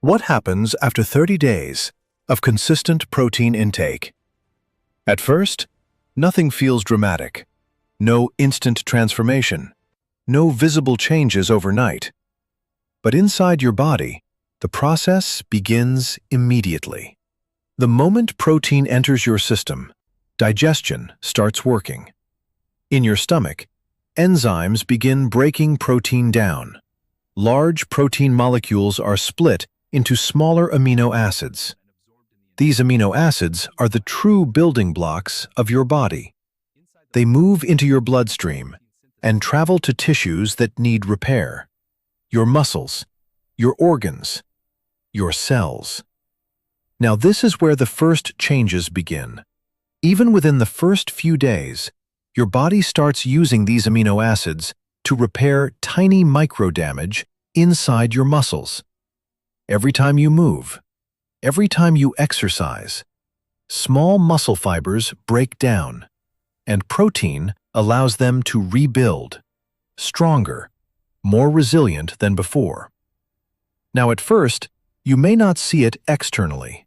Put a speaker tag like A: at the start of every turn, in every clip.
A: What happens after 30 days of consistent protein intake? At first, nothing feels dramatic. No instant transformation. No visible changes overnight. But inside your body, the process begins immediately. The moment protein enters your system, digestion starts working. In your stomach, enzymes begin breaking protein down. Large protein molecules are split into smaller amino acids. These amino acids are the true building blocks of your body. They move into your bloodstream and travel to tissues that need repair. Your muscles, your organs, your cells. Now this is where the first changes begin. Even within the first few days, your body starts using these amino acids to repair tiny micro-damage inside your muscles. Every time you move, every time you exercise, small muscle fibers break down, and protein allows them to rebuild, stronger, more resilient than before. Now at first, you may not see it externally,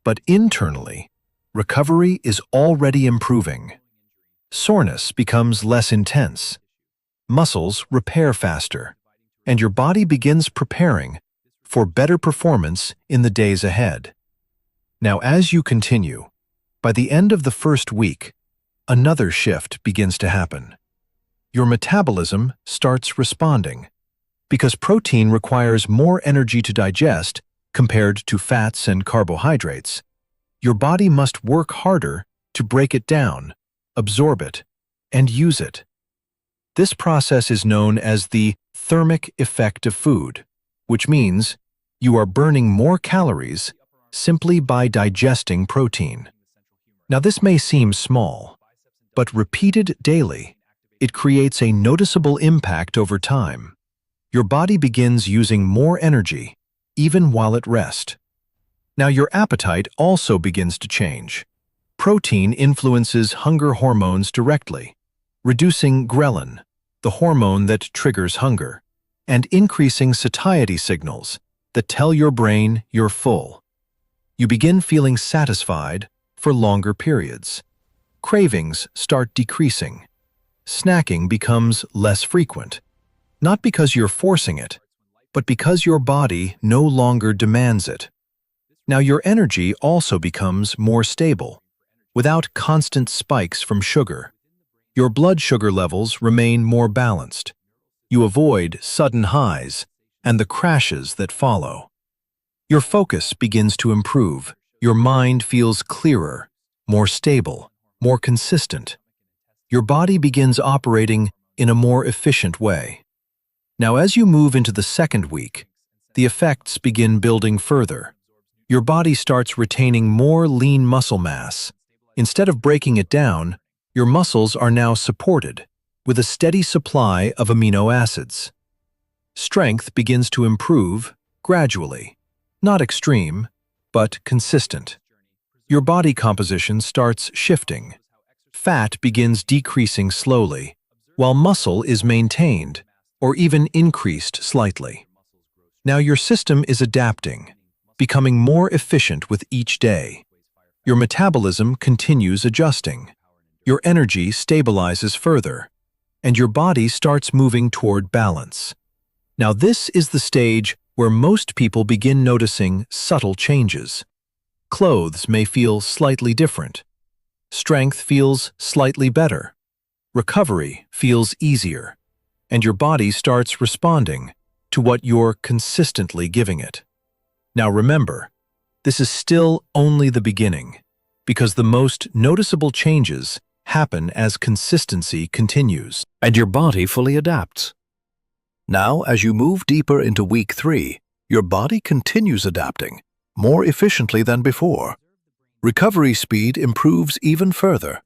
A: but internally, recovery is already improving. Soreness becomes less intense, muscles repair faster, and your body begins preparing for better performance in the days ahead. Now, as you continue, by the end of the first week, another shift begins to happen. Your metabolism starts responding. Because protein requires more energy to digest compared to fats and carbohydrates, your body must work harder to break it down, absorb it, and use it. This process is known as the thermic effect of food, which means you are burning more calories simply by digesting protein. Now this may seem small, but repeated daily, it creates a noticeable impact over time. Your body begins using more energy, even while at rest. Now your appetite also begins to change. Protein influences hunger hormones directly, reducing ghrelin, the hormone that triggers hunger, and increasing satiety signals that tell your brain you're full. You begin feeling satisfied for longer periods. Cravings start decreasing. Snacking becomes less frequent, not because you're forcing it, but because your body no longer demands it. Now your energy also becomes more stable, without constant spikes from sugar. Your blood sugar levels remain more balanced. You avoid sudden highs and the crashes that follow. Your focus begins to improve. Your mind feels clearer, more stable, more consistent. Your body begins operating in a more efficient way. Now, as you move into the second week, the effects begin building further. Your body starts retaining more lean muscle mass. Instead of breaking it down, your muscles are now supported with a steady supply of amino acids. Strength begins to improve gradually, not extreme, but consistent. Your body composition starts shifting. Fat begins decreasing slowly, while muscle is maintained or even increased slightly. Now your system is adapting, becoming more efficient with each day. Your metabolism continues adjusting. Your energy stabilizes further, and your body starts moving toward balance. Now this is the stage where most people begin noticing subtle changes. Clothes may feel slightly different. Strength feels slightly better. Recovery feels easier, and your body starts responding to what you're consistently giving it. Now remember, this is still only the beginning, because the most noticeable changes happen as consistency continues, and your body fully adapts. Now, as you move deeper into week 3, your body continues adapting, more efficiently than before. Recovery speed improves even further.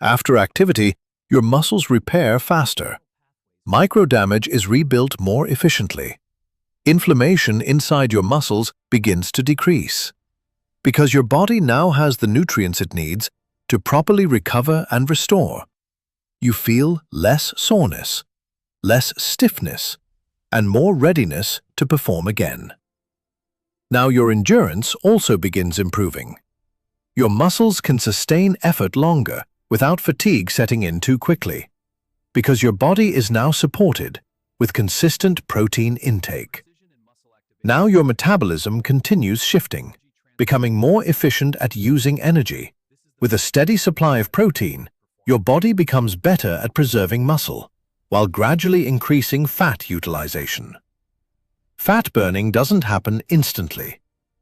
A: After activity, your muscles repair faster. Microdamage is rebuilt more efficiently. Inflammation inside your muscles begins to decrease. Because your body now has the nutrients it needs to properly recover and restore. You feel less soreness, less stiffness, and more readiness to perform again. Now your endurance also begins improving. Your muscles can sustain effort longer without fatigue setting in too quickly, because your body is now supported with consistent protein intake. Now your metabolism continues shifting, becoming more efficient at using energy. With a steady supply of protein, your body becomes better at preserving muscle, while gradually increasing fat utilization. Fat burning doesn't happen instantly,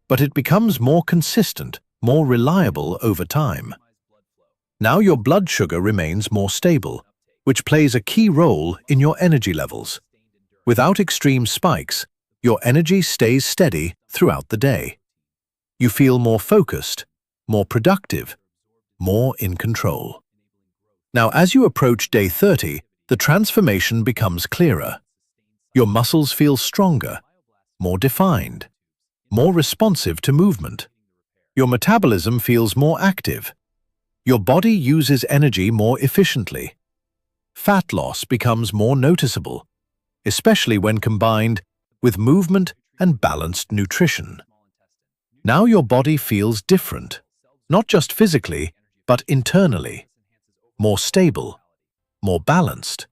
A: but it becomes more consistent, more reliable over time. Now your blood sugar remains more stable, which plays a key role in your energy levels. Without extreme spikes, your energy stays steady throughout the day. You feel more focused, more productive, more in control. Now, as you approach day 30, the transformation becomes clearer. Your muscles feel stronger, more defined, more responsive to movement. Your metabolism feels more active. Your body uses energy more efficiently. Fat loss becomes more noticeable, especially when combined with movement and balanced nutrition. Now your body feels different, not just physically, but internally. More stable, more balanced,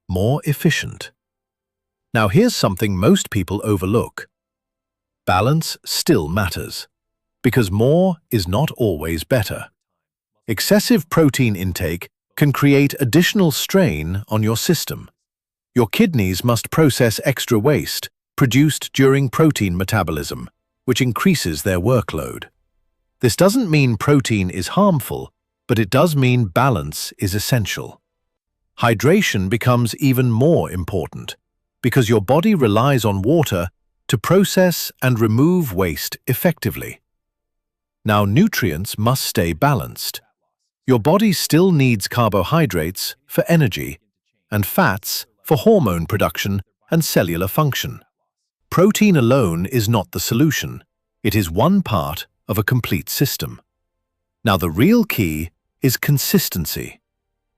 A: more efficient. Now here's something most people overlook. Balance still matters, because more is not always better. Excessive protein intake can create additional strain on your system. Your kidneys must process extra waste produced during protein metabolism, which increases their workload. This doesn't mean protein is harmful, but it does mean balance is essential. Hydration becomes even more important because your body relies on water to process and remove waste effectively. Now, nutrients must stay balanced. Your body still needs carbohydrates for energy and fats for hormone production and cellular function. Protein alone is not the solution. It is one part of a complete system. Now, the real key is consistency,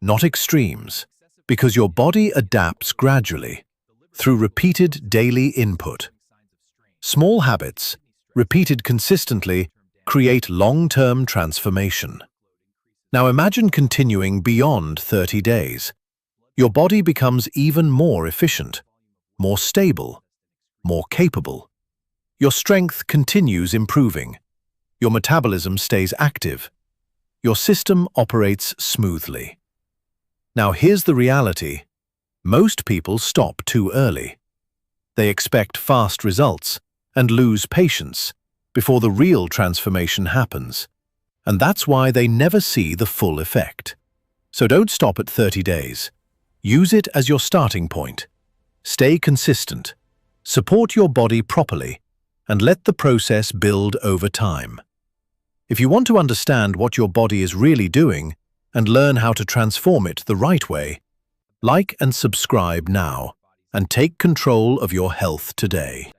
A: not extremes, because your body adapts gradually through repeated daily input. Small habits, repeated consistently, create long-term transformation. Now imagine continuing beyond 30 days. Your body becomes even more efficient, more stable, more capable. Your strength continues improving. Your metabolism stays active. Your system operates smoothly. Now here's the reality. Most people stop too early. They expect fast results and lose patience before the real transformation happens. And that's why they never see the full effect. So don't stop at 30 days. Use it as your starting point. Stay consistent. Support your body properly and let the process build over time. If you want to understand what your body is really doing and learn how to transform it the right way, like and subscribe now and take control of your health today.